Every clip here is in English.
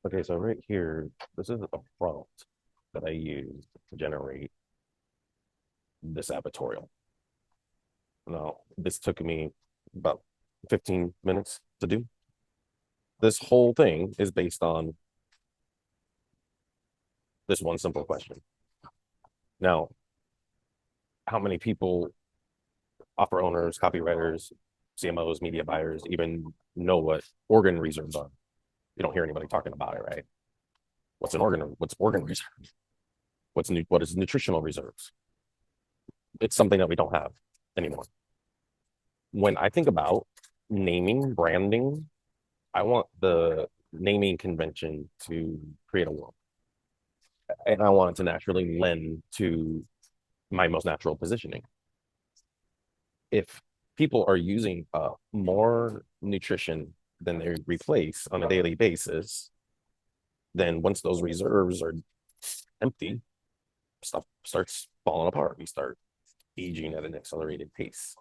Okay, so right here, this is a prompt that I used to generate this advertorial. Now, this took me about 15 minutes to do. This whole thing is based on this one simple question. Now, how many people, offer owners, copywriters, CMOs, media buyers, even know what organ reserves are? You don't hear anybody talking about it, right? What's an organ? What's organ reserve? What is nutritional reserves? It's something that we don't have anymore. When I think about naming, branding, I want the naming convention to create a world. And I want it to naturally lend to my most natural positioning. If people are using more nutrition than they replace on a daily basis, then once those reserves are empty, stuff starts falling apart. We start aging at an accelerated pace.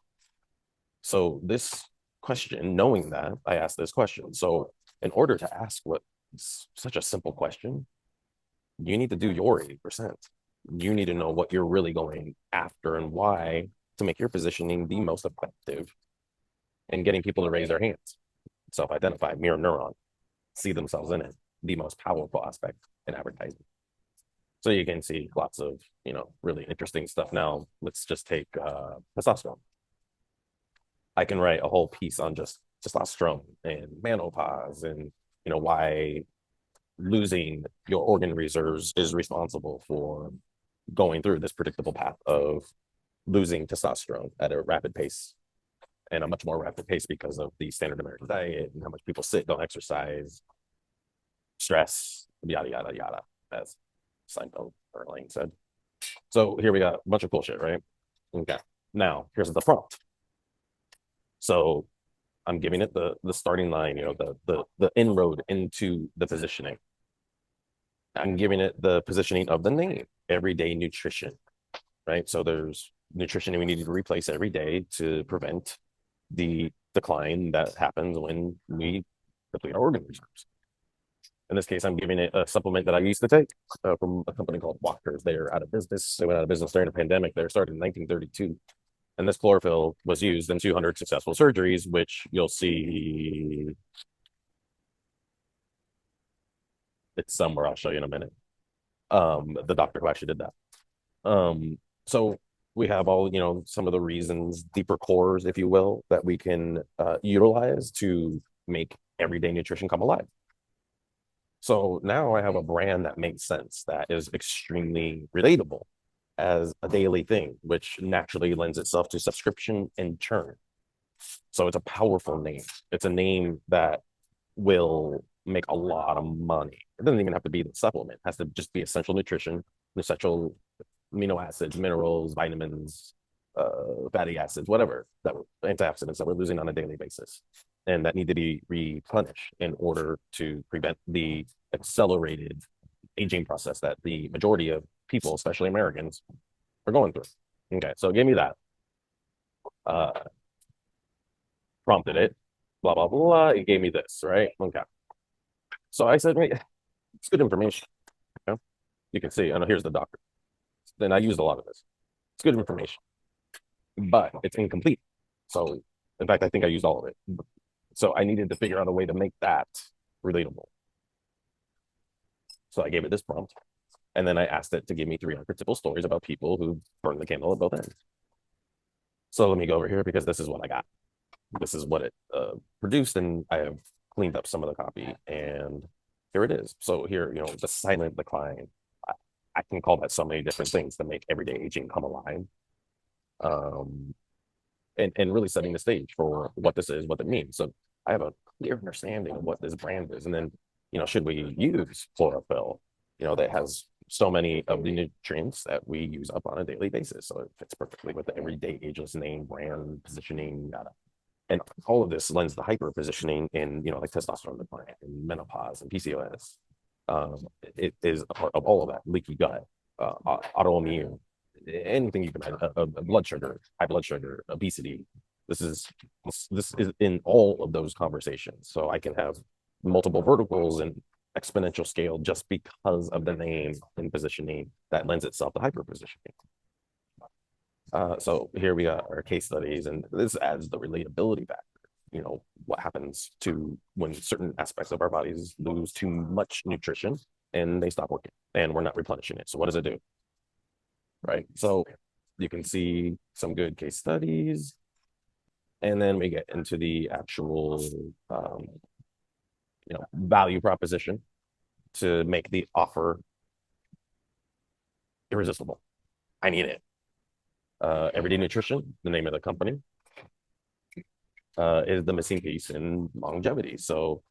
So this question, knowing that, I asked this question. So in order to ask what is such a simple question, you need to do your 80%. You need to know what you're really going after and why to make your positioning the most effective in getting people to raise their hands, self-identify, mirror neuron, see themselves in it, the most powerful aspect in advertising. So you can see lots of, really interesting stuff. Now, let's just take testosterone. I can write a whole piece on just testosterone and menopause and, why losing your organ reserves is responsible for going through this predictable path of losing testosterone at a rapid pace and a much more rapid pace because of the standard American diet and how much people sit, don't exercise, stress, yada, yada, yada, as Seinfeld or Elaine said. So here we got a bunch of cool shit, right? Okay. Now, here's the prompt. So I'm giving it the starting line, the inroad into the positioning. I'm giving it the positioning of the name, everyday nutrition, right? So there's nutrition we need to replace every day to prevent the decline that happens when we deplete our organ reserves. In this case, I'm giving it a supplement that I used to take from a company called Walkers. They're out of business. They went out of business during the pandemic. They were started in 1932. And this chlorophyll was used in 200 successful surgeries, which you'll see. It's somewhere. I'll show you in a minute. The doctor who actually did that. So we have all, some of the reasons, deeper cores, if you will, that we can utilize to make everyday nutrition come alive. So now I have a brand that makes sense, that is extremely relatable as a daily thing, which naturally lends itself to subscription and churn. So it's a powerful name. It's a name that will make a lot of money. It doesn't even have to be the supplement. It has to just be essential nutrition, essential amino acids, minerals, vitamins, fatty acids, whatever, that antioxidants that we're losing on a daily basis and that need to be replenished in order to prevent the accelerated aging process that the majority of people, especially Americans, are going through. Okay, so give me that. Uh, Prompted it, blah, blah, blah. It gave me this, right? Okay. So I said, wait, it's good information. You know? You can see, I know here's the doctor. Then I used a lot of this. It's good information, but it's incomplete. So, in fact, I think I used all of it. So I needed to figure out a way to make that relatable. So I gave it this prompt, and then I asked it to give me three archetypal stories about people who burned the candle at both ends. So let me go over here because this is what I got. This is what it produced, and I have cleaned up some of the copy, and here it is. So here, the silent decline. I can call that so many different things to make everyday aging come alive. Um, and really setting the stage for what this is, what it means. So I have a clear understanding of what this brand is. And then, should we use chlorophyll, that has so many of the nutrients that we use up on a daily basis. So it fits perfectly with the everyday ageless name, brand, positioning, yada. And all of this lends the hyper positioning in, like testosterone decline and menopause and PCOS. It is a part of all of that leaky gut, autoimmune, anything you can imagine, blood sugar, high blood sugar, obesity. This is in all of those conversations. So I can have multiple verticals and exponential scale just because of the name and positioning that lends itself to hyper positioning. So here we got our case studies, and this adds the relatability factor. You know, what happens to when certain aspects of our bodies lose too much nutrition and they stop working and we're not replenishing it. So what does it do? Right. So you can see some good case studies, and then we get into the actual value proposition to make the offer irresistible. I need it. Everyday Nutrition, the name of the company, is the missing piece in longevity. So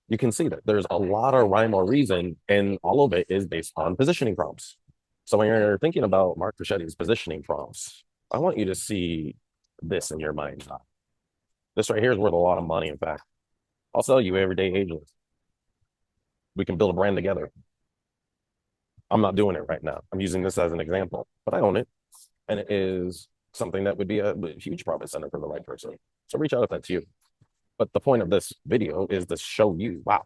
you can see that there's a lot of rhyme or reason, and all of it is based on positioning prompts. So when you're thinking about Mark Frichetti's positioning prompts, I want you to see this in your mind. This right here is worth a lot of money, in fact. I'll sell you Everyday Ageless. We can build a brand together. I'm not doing it right now. I'm using this as an example, but I own it. And it is something that would be a huge profit center for the right person. So reach out if that's you. But the point of this video is to show you, wow,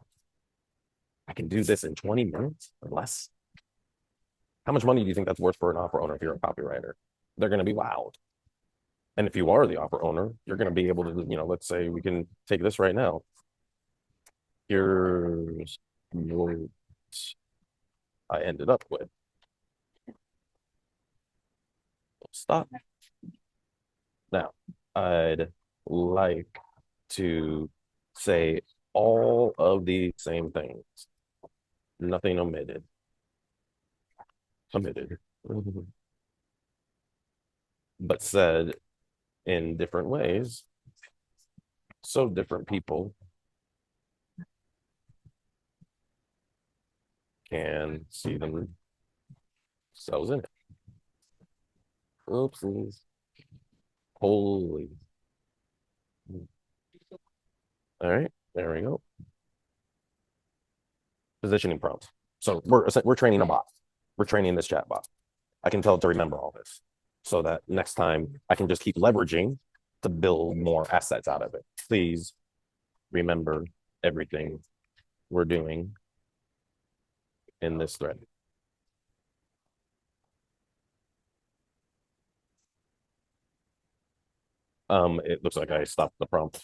I can do this in 20 minutes or less. How much money do you think that's worth for an offer owner if you're a copywriter? They're going to be wowed. And if you are the offer owner, you're going to be able to, let's say we can take this right now. Here's what I ended up with. Stop. Now, I'd like to say all of the same things. Nothing omitted. But said in different ways, so different people can see themselves in it. Oopsies. Holy. All right, there we go. Positioning prompts. So we're training a bot. We're training this chat bot. I can tell it to remember all this so that next time I can just keep leveraging to build more assets out of it. Please remember everything we're doing in this thread. It looks like I stopped the prompt,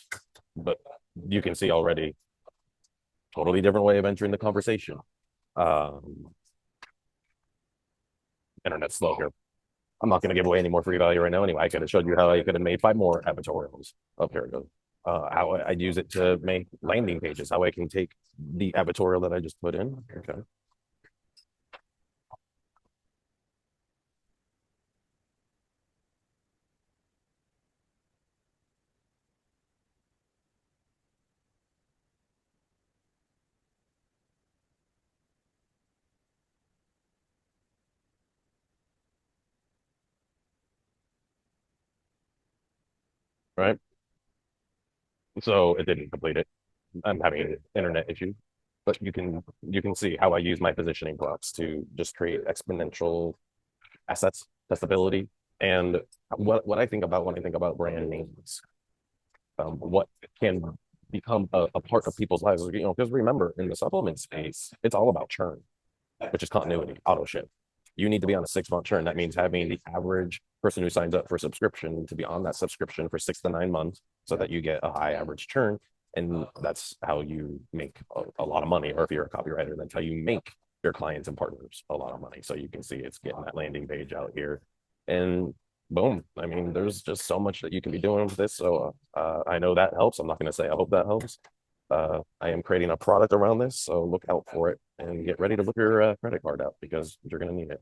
but you can see already totally different way of entering the conversation. Internet's slow here. I'm not going to give away any more free value right now. Anyway, I could have showed you how I could have made 5 more advertorials. Oh, here it goes. How I'd use it to make landing pages, how I can take the advertorial that I just put in. Okay. Right. So it didn't complete it. I'm having an internet issue, but you can see how I use my positioning prompts to just create exponential assets, testability, and what I think about when I think about brand names. What can become a part of people's lives, because remember, in the supplement space, it's all about churn, which is continuity, auto ship. You need to be on a 6-month churn. That means having the average person who signs up for subscription to be on that subscription for 6 to 9 months so that you get a high average churn. And that's how you make a lot of money. Or if you're a copywriter, that's how you make your clients and partners a lot of money. So you can see it's getting that landing page out here. And boom. I mean, there's just so much that you can be doing with this. So I know that helps. I'm not going to say I hope that helps. I am creating a product around this, so look out for it and get ready to look your credit card out because you're going to need it.